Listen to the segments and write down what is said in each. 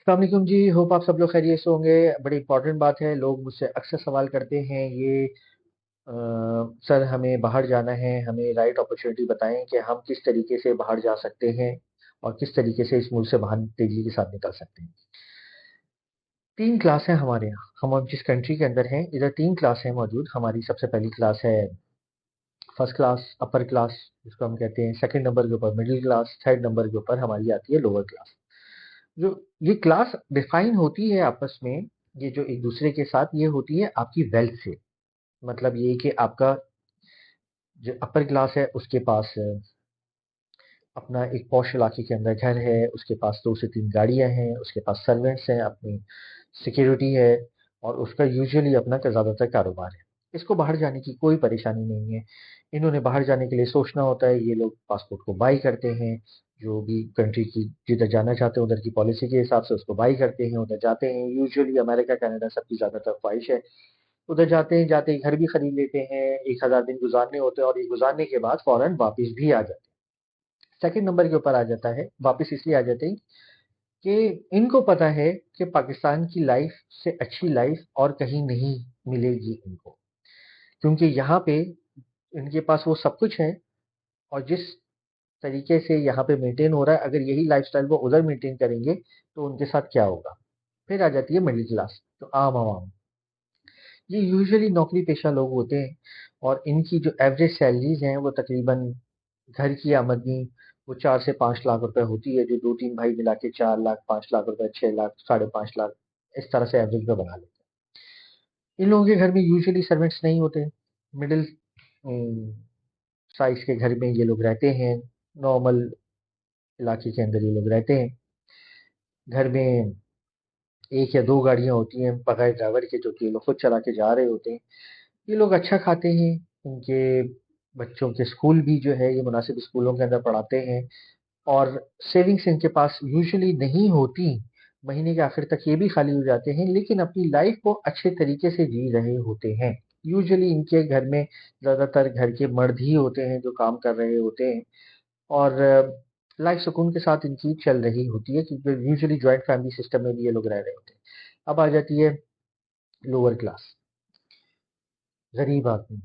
अस्सलाम वालेकुम जी। होप आप सब लोग खैरियत से होंगे। बड़ी इंपॉर्टेंट बात है, लोग मुझसे अक्सर सवाल करते हैं ये सर हमें बाहर जाना है, हमें राइट अपॉर्चुनिटी बताएं कि हम किस तरीके से बाहर जा सकते हैं और किस तरीके से इस मुल्क से बाहर तेजी के साथ निकल सकते हैं। तीन क्लास है हमारे यहाँ, हम अब जिस कंट्री के अंदर हैं इधर तीन क्लास है मौजूद। हमारी सबसे पहली क्लास है फर्स्ट क्लास, अपर क्लास जिसको हम कहते हैं। सेकंड नंबर के ऊपर मिडिल क्लास, थर्ड नंबर के ऊपर हमारी आती है लोअर क्लास। जो ये क्लास डिफाइन होती है आपस में, ये जो एक दूसरे के साथ ये होती है आपकी वेल्थ से। मतलब ये कि आपका जो अपर क्लास है उसके पास अपना एक पॉश इलाके के अंदर घर है, उसके पास दो से तीन गाड़ियां हैं, उसके पास सर्वेंट्स हैं, अपनी सिक्योरिटी है और उसका यूजुअली अपना ज़्यादातर कारोबार है। इसको बाहर जाने की कोई परेशानी नहीं है। इन्होंने बाहर जाने के लिए सोचना होता है, ये लोग पासपोर्ट को बाई करते हैं, जो भी कंट्री की जिधर जाना चाहते हैं उधर की पॉलिसी के हिसाब से उसको बाई करते हैं, उधर जाते हैं। यूजुअली अमेरिका कनाडा सबकी ज़्यादातर ख्वाहिश है। उधर जाते हैं, जाते ही घर भी खरीद लेते हैं, 1000 दिन गुजारने होते हैं और ये गुजारने के बाद फौरन वापस भी आ जाते हैं। सेकंड नंबर के ऊपर आ जाता है, वापस इसलिए आ जाते हैं कि इनको पता है कि पाकिस्तान की लाइफ से अच्छी लाइफ और कहीं नहीं मिलेगी इनको, क्योंकि यहाँ पे इनके पास वो सब कुछ है और जिस तरीके से यहाँ पे मेंटेन हो रहा है, अगर यही लाइफस्टाइल वो उधर मेंटेन करेंगे तो उनके साथ क्या होगा। फिर आ जाती है मिडिल क्लास, तो आम आवाम। ये यूजुअली नौकरी पेशा लोग होते हैं और इनकी जो एवरेज सैलरीज हैं वो तकरीबन घर की आमदनी वो 4 से 5 लाख रुपए होती है, जो दो तीन भाई मिला के 4 लाख, 5 लाख रुपए, 6 लाख, 5.5 लाख इस तरह से एवरेज में बना लेते हैं। इन लोगों के घर में यूजुअली सर्वेंट्स नहीं होते। मिडिल साइज के घर में ये लोग रहते हैं, नॉर्मल इलाके के अंदर ये लोग रहते हैं। घर में एक या दो गाड़ियां होती हैं बगैर ड्राइवर के, जो कि ये लोग खुद चला के जा रहे होते हैं। ये लोग अच्छा खाते हैं, उनके बच्चों के स्कूल भी जो है ये मुनासिब स्कूलों के अंदर पढ़ाते हैं और सेविंग्स इनके पास यूजुअली नहीं होती। महीने के आखिर तक ये भी खाली हो जाते हैं, लेकिन अपनी लाइफ को अच्छे तरीके से जी रहे होते हैं। यूजुअली इनके घर में ज़्यादातर घर के मर्द ही होते हैं जो काम कर रहे होते हैं और लाइफ सुकून के साथ इनकी चल रही होती है, क्योंकि यूजुअली जॉइंट फैमिली सिस्टम में भी ये लोग रह रहे होते हैं। अब आ जाती है लोअर क्लास, गरीब आदमी।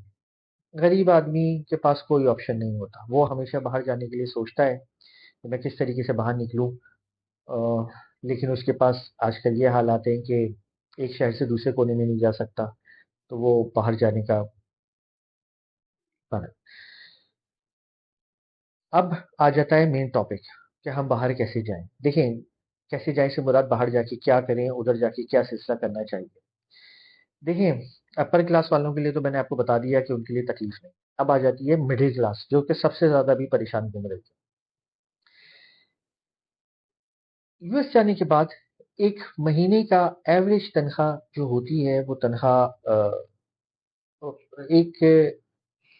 गरीब आदमी के पास कोई ऑप्शन नहीं होता, वो हमेशा बाहर जाने के लिए सोचता है कि मैं किस तरीके से बाहर निकलूं। लेकिन उसके पास आजकल ये हालात हैं कि एक शहर से दूसरे कोने में नहीं जा सकता, तो वो बाहर जाने का कारण। अब आ जाता है मेन टॉपिक कि हम बाहर कैसे जाएं। देखें, कैसे जाएं से मुराद बाहर जाके क्या करें, उधर जाके क्या सिलसिला करना चाहिए। देखिए, अपर क्लास वालों के लिए तो मैंने आपको बता दिया कि उनके लिए तकलीफ नहीं। अब आ जाती है मिडिल क्लास, जो कि सबसे ज्यादा भी परेशान घूम रही है। यूएस जाने के बाद एक महीने का एवरेज तनख्वाह जो होती है वो तनख्वाह एक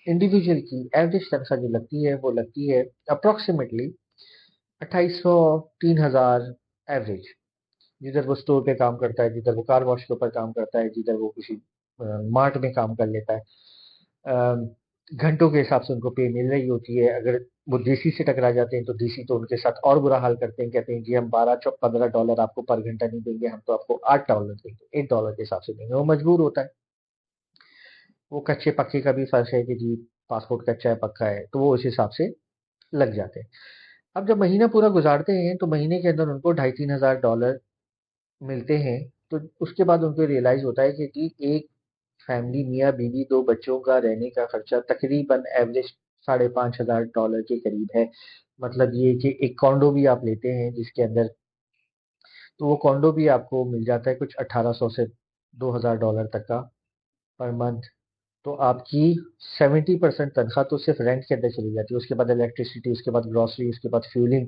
इंडिविजुअल की एवरेज तनख्वाह जो लगती है वो लगती है अप्रोक्सीमेटली 2800, 3000 एवरेज। जिधर वो स्टोर पे काम करता है, जिधर वो कार वॉश के ऊपर काम करता है, जिधर वो किसी मार्ट में काम कर लेता है, घंटों के हिसाब से उनको पे मिल रही होती है। अगर वो देसी से टकरा जाते हैं तो देसी तो उनके साथ और बुरा हाल करते हैं, कहते हैं जी हम 12 15 डॉलर आपको पर घंटा नहीं देंगे, हम तो आपको 8 डॉलर देंगे, 8 डॉलर के हिसाब से देंगे। वो मजबूर होता है। वो कच्चे पक्के का भी फर्क है कि जी पासपोर्ट कच्चा है पक्का है, तो वो उस हिसाब से लग जाते हैं। अब जब महीना पूरा गुजारते हैं तो महीने के अंदर उनको 2,500 3,000 डॉलर मिलते हैं। तो उसके बाद उनको रियलाइज होता है कि जी एक फैमिली, मियाँ बीवी दो बच्चों का रहने का खर्चा तकरीबन एवरेज 5,500 डॉलर के करीब है। मतलब ये कि एक कॉन्डो भी आप लेते हैं जिसके अंदर, तो वो कॉन्डो भी आपको मिल जाता है कुछ 1800 से 2,000 डॉलर तक का पर मंथ। तो आपकी 70% तनख्वाह तो सिर्फ रेंट के अंदर चली जाती है। उसके बाद इलेक्ट्रिसिटी, उसके बाद ग्रोसरी, उसके बाद फ्यूलिंग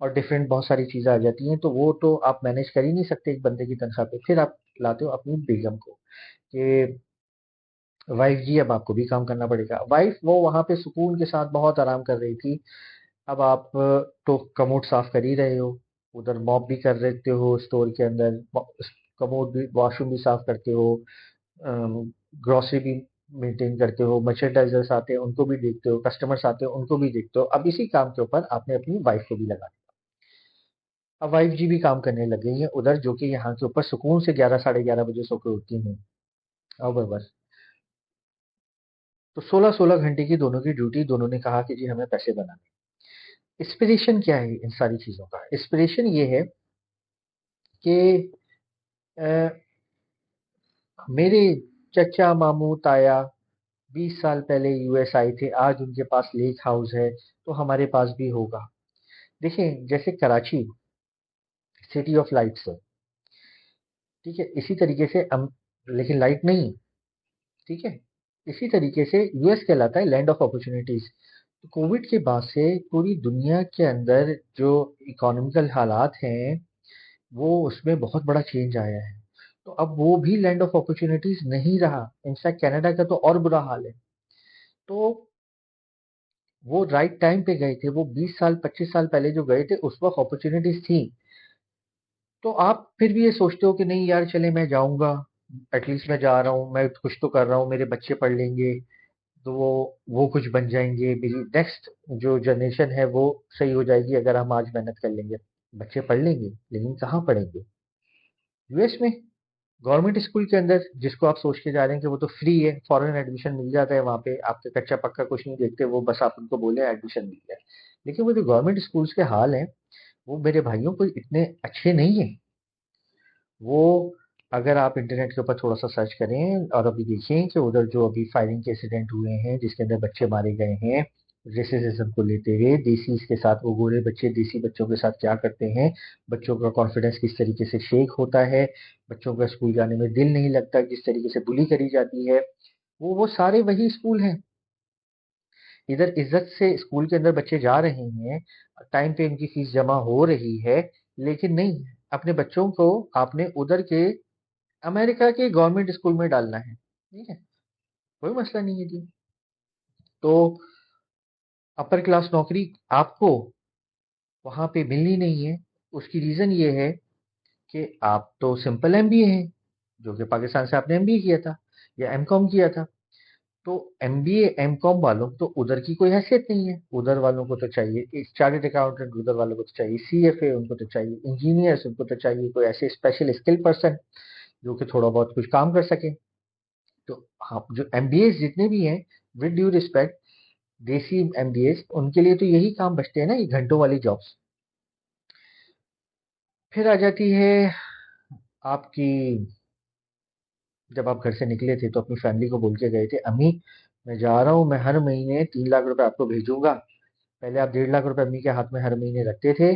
और डिफरेंट बहुत सारी चीज़ें आ जाती हैं। तो वो तो आप मैनेज कर ही नहीं सकते एक बंदे की तनख्वाह पे। फिर आप लाते हो अपनी बेगम को कि वाइफ जी अब आपको भी काम करना पड़ेगा। वाइफ वो वहां पे सुकून के साथ बहुत आराम कर रही थी, अब आप तो कमोड साफ कर ही रहे हो, उधर मॉप भी कर लेते हो, स्टोर के अंदर कमोड भी, वॉशरूम भी साफ करते हो, ग्रोसरी भी मेंटेन करते हो, मर्चेंडाइजर्स आते हैं उनको भी देखते हो, कस्टमर्स आते हैं उनको भी देखते हो। अब इसी काम के ऊपर आपने अपनी वाइफ को भी लगा दिया। अब वाइफ जी भी काम करने लग गई हैं उधर, जो कि यहाँ के ऊपर सुकून से 11 साढ़े 11 बजे सो के उठती हैं। अब बस, तो 16-16 घंटे की दोनों की ड्यूटी, दोनों ने कहा कि जी हमें पैसे बनाने। इंस्पिरेशन क्या है इन सारी चीज़ों का? इंस्पिरेशन ये है कि अ, मेरे चचा, मामू, ताया 20 साल पहले यूएस आए थे, आज उनके पास लेक हाउस है, तो हमारे पास भी होगा। देखें, जैसे कराची सिटी ऑफ लाइट्स है, ठीक है? इसी तरीके से लेकिन लाइट नहीं, ठीक है? इसी तरीके से यूएस कहलाता है लैंड ऑफ अपॉर्चुनिटीज। तो कोविड के बाद से पूरी दुनिया के अंदर जो इकोनॉमिकल हालात हैं, वो उसमें बहुत बड़ा चेंज आया है। तो अब वो भी लैंड ऑफ अपॉर्चुनिटीज नहीं रहा। इनफैक्ट कनाडा का तो और बुरा हाल है। तो वो राइट टाइम पे गए थे, वो 20 साल 25 साल पहले जो गए थे उस वक्त अपॉर्चुनिटीज थी। तो आप फिर भी ये सोचते हो कि नहीं यार, चले मैं जाऊंगा, एटलीस्ट मैं जा रहा हूँ, मैं कुछ तो कर रहा हूँ, मेरे बच्चे पढ़ लेंगे, तो वो कुछ बन जाएंगे, मेरी नेक्स्ट जो जनरेशन है वो सही हो जाएगी अगर हम आज मेहनत कर लेंगे। बच्चे पढ़ लेंगे, लेकिन कहाँ पढ़ेंगे? यूएस में गवर्नमेंट स्कूल के अंदर, जिसको आप सोच के जा रहे हैं कि वो तो फ्री है, फॉरेन एडमिशन मिल जाता है वहाँ पे, आपके कच्चा पक्का कुछ नहीं देखते, वो बस आप उनको बोले एडमिशन मिल जाए। लेकिन वो जो गवर्नमेंट स्कूल्स के हाल हैं, वो मेरे भाइयों को इतने अच्छे नहीं है। वो, अगर आप इंटरनेट के ऊपर थोड़ा सा सर्च करें और अभी देखें कि उधर जो अभी फायरिंग के इंसिडेंट हुए हैं जिसके अंदर बच्चे मारे गए हैं, रेसिज्म को लेते हुए, देसी के साथ, वो गोरे बच्चे देसी बच्चों के साथ क्या करते हैं, बच्चों का कॉन्फिडेंस किस तरीके से शेक होता है, बच्चों का स्कूल जाने में दिल नहीं लगता, किस तरीके से बुली करी जाती है, वो सारे वही स्कूल हैं। इधर इज्जत से स्कूल के अंदर बच्चे जा रहे हैं, टाइम पे इनकी फीस जमा हो रही है, लेकिन नहीं, अपने बच्चों को आपने उधर के अमेरिका के गवर्नमेंट स्कूल में डालना है, ठीक है? कोई मसला नहीं है जी। तो अपर क्लास नौकरी आपको वहां पे मिलनी नहीं है। उसकी रीजन ये है कि आप तो सिंपल एमबीए हैं, जो कि पाकिस्तान से आपने एमबीए किया था या एमकॉम किया था। तो एमबीए एमकॉम वालों तो उधर की कोई हैसियत नहीं है। उधर वालों को तो चाहिए एक चार्टर्ड अकाउंटेंट, उधर वालों को तो चाहिए सीएफए, उनको तो चाहिए इंजीनियर्स, उनको तो चाहिए कोई ऐसे स्पेशल स्किल पर्सन जो कि थोड़ा बहुत कुछ काम कर सके। तो हाँ, जो एमबीए जितने भी हैं, विद ड्यू रिस्पेक्ट, देसी एमबीए उनके लिए तो यही काम बचते हैं ना, ये घंटों वाली जॉब्स। फिर आ जाती है आपकी, जब आप घर से निकले थे तो अपनी फैमिली को बोल के गए थे, अम्मी मैं जा रहा हूँ, मैं हर महीने 3 लाख रुपए आपको भेजूंगा। पहले आप 1.5 लाख रुपए अम्मी के हाथ में हर महीने रखते थे,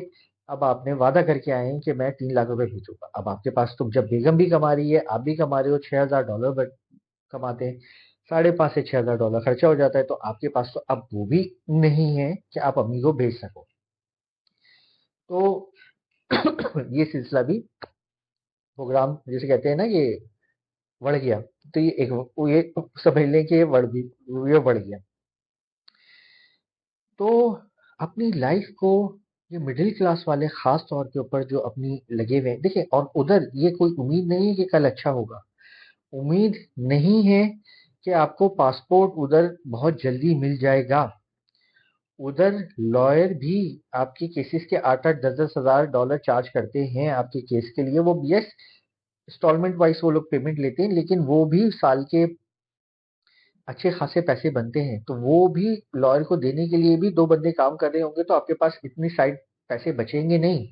अब आपने वादा करके आए हैं कि मैं 3 लाख रुपए भेजूंगा। अब आपके पास तो, जब बेगम भी कमा रही है, आप भी कमा रहे हो, $6,000 कमाते हैं, 5.5 से $6,000 खर्चा हो जाता है, तो आपके पास तो अब वो भी नहीं है कि आप अम्मी को भेज सको। तो ये सिलसिला भी, प्रोग्राम जिसे कहते हैं ना, ये बढ़ गया। तो ये समझ लें कि ये बढ़ गया। तो अपनी लाइफ को, ये मिडिल क्लास वाले खास तौर के ऊपर जो अपनी लगे हुए हैं, देखिए, और उधर ये कोई उम्मीद नहीं है कि कल अच्छा होगा। उम्मीद नहीं है कि आपको पासपोर्ट उधर बहुत जल्दी मिल जाएगा। उधर लॉयर भी आपके केसेस के 8-8 10-10 हजार डॉलर चार्ज करते हैं आपके केस के लिए। वो यस, इंस्टॉलमेंट वाइज वो लोग पेमेंट लेते हैं, लेकिन वो भी साल के अच्छे खासे पैसे बनते हैं। तो वो भी लॉयर को देने के लिए भी 2 बंदे काम कर रहे होंगे, तो आपके पास इतनी साइड पैसे बचेंगे नहीं।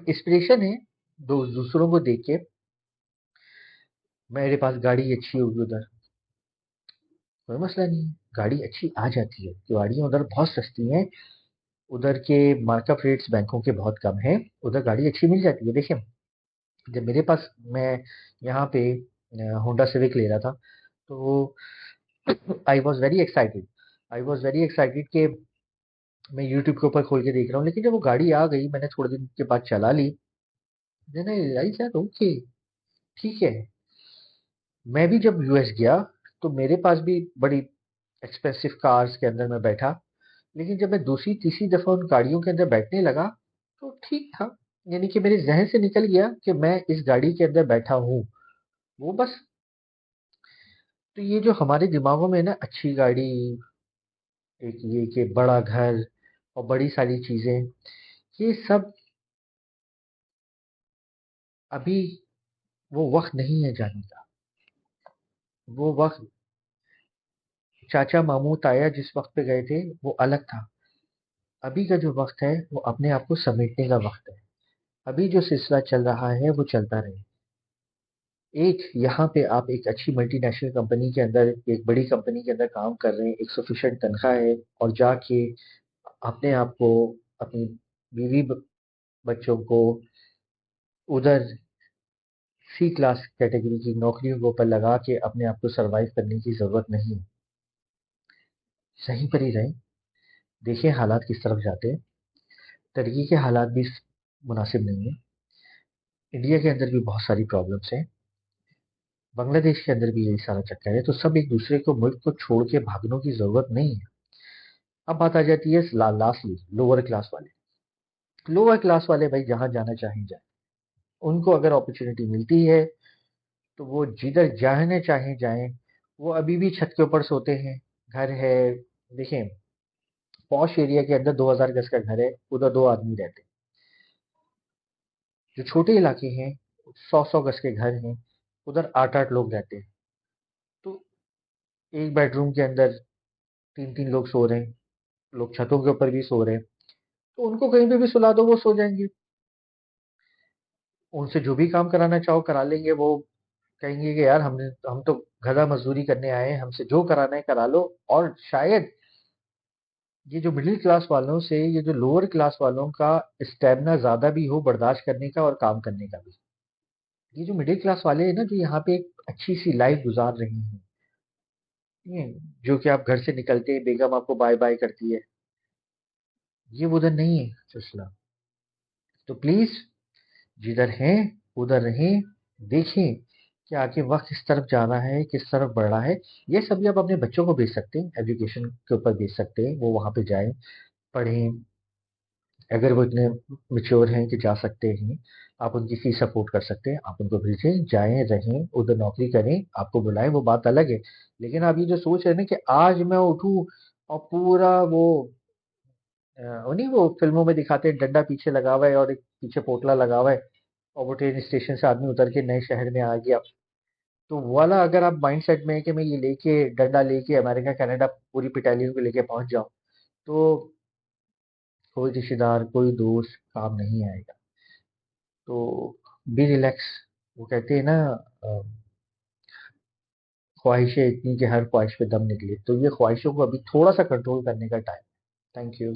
इंस्पिरेशन है दूसरों को देख के, मेरे पास गाड़ी अच्छी होगी उधर, कोई मसला नहीं है, गाड़ी अच्छी आ जाती है, गाड़ियाँ उधर बहुत सस्ती हैं। उधर के मार्कअप रेट्स बैंकों के बहुत कम हैं, उधर गाड़ी अच्छी मिल जाती है। देखिए, जब मेरे पास, मैं यहाँ पे होंडा सिविक ले रहा था, तो I was very excited, I was very excited कि मैं यूट्यूब के ऊपर खोल के देख रहा हूँ। लेकिन जब वो गाड़ी आ गई, मैंने थोड़े दिन के बाद चला ली, मैंने रियलाइज यार, ओके, ठीक है। मैं भी जब यूएस गया, तो मेरे पास भी बड़ी एक्सपेंसिव कार्स के अंदर मैं बैठा, लेकिन जब मैं दूसरी तीसरी दफा उन गाड़ियों के अंदर बैठने लगा, तो ठीक था। यानी कि मेरे जहन से निकल गया कि मैं इस गाड़ी के अंदर बैठा हूँ, वो बस। तो ये जो हमारे दिमागों में ना, अच्छी गाड़ी, एक ये कि बड़ा घर, और बड़ी सारी चीज़ें, ये सब अभी वो वक़्त नहीं है जाने का। वो वक़्त चाचा, मामू, ताया जिस वक़्त पे गए थे, वो अलग था। अभी का जो वक़्त है, वो अपने आप को समेटने का वक़्त है। अभी जो सिलसिला चल रहा है, वो चलता रहे। एक यहाँ पे आप एक अच्छी मल्टीनेशनल कंपनी के अंदर, एक बड़ी कंपनी के अंदर काम कर रहे हैं, एक सफिशिएंट तनख्वाह है, और जाके अपने आप को, अपनी बीवी बच्चों को उधर सी क्लास कैटेगरी की नौकरियों के ऊपर लगा के अपने आप को सरवाइव करने की जरूरत नहीं है। सही पर ही रहें। देखिए हालात किस तरफ जाते हैं। तरक्की के हालात भी मुनासिब नहीं है। इंडिया के अंदर भी बहुत सारी प्रॉब्लम्स हैं। बांग्लादेश के अंदर भी यही सारा चक्कर है। तो सब एक दूसरे को, मुल्क को छोड़ के भागने की जरूरत नहीं है। अब बात आ जाती है लास्टली लोअर क्लास वाले। लोअर क्लास वाले भाई जहां जाना चाहें जाए। उनको अगर अपॉर्चुनिटी मिलती है तो वो जिधर जाने चाहे जाएं। वो अभी भी छत के ऊपर सोते हैं। घर है, देखें, पॉश एरिया के अंदर 2000 गज का घर है, उधर दो आदमी रहते हैं। जो छोटे इलाके हैं, 100 गज के घर हैं, उधर 8 8 लोग रहते हैं। तो एक बेडरूम के अंदर 3 3 लोग सो रहे हैं। लोग छतों के ऊपर भी सो रहे हैं। तो उनको कहीं पे भी सुला दो, वो सो जाएंगे। उनसे जो भी काम कराना चाहो करा लेंगे। वो कहेंगे कि यार हम तो गधा मजदूरी करने आए हैं, हमसे जो कराना है करा लो। और शायद ये जो मिडिल क्लास वालों से ये जो लोअर क्लास वालों का स्टेमिना ज्यादा भी हो बर्दाश्त करने का और काम करने का भी। ये जो मिडिल क्लास वाले हैं ना, जो यहाँ पे एक अच्छी सी लाइफ गुजार रहे हैं, ये जो कि आप घर से निकलते हैं बेगम आपको बाय बाय करती है, ये उधर नहीं है सिलसिला। तो प्लीज जिधर हैं उधर रहें। देखें कि आगे वक्त किस तरफ जा रहा है, किस तरफ बढ़ रहा है। ये सभी आप अपने बच्चों को भेज सकते हैं, एजुकेशन के ऊपर भेज सकते हैं। वो वहां पे जाएं, पढ़ें। अगर वो इतने मेच्योर हैं कि जा सकते हैं, आप उनकी फीस सपोर्ट कर सकते हैं, आप उनको भेजें, जाएं, रहें, उधर नौकरी करें। आपको बुलाएं, वो बात अलग है। लेकिन आप ये जो सोच रहे हैं ना कि आज मैं उठूं और पूरा वो नहीं, वो फिल्मों में दिखाते हैं डंडा पीछे लगा हुआ है और एक पीछे पोटला लगा हुआ है, और वो ट्रेन स्टेशन से आदमी उतर के नए शहर में आ गया। तो वो वाला अगर आप माइंड सेट में है कि मैं ये लेके डंडा लेके अमेरिका कनाडा पूरी पिटालियों को लेके पहुंच जाऊं, तो कोई रिश्तेदार, कोई दोस्त काम नहीं आएगा। तो बी रिलैक्स। वो कहते हैं ना, अ, ख्वाहिशें इतनी कि हर ख्वाहिश पे दम निकले। तो ये ख्वाहिशों को अभी थोड़ा सा कंट्रोल करने का टाइम। Thank you.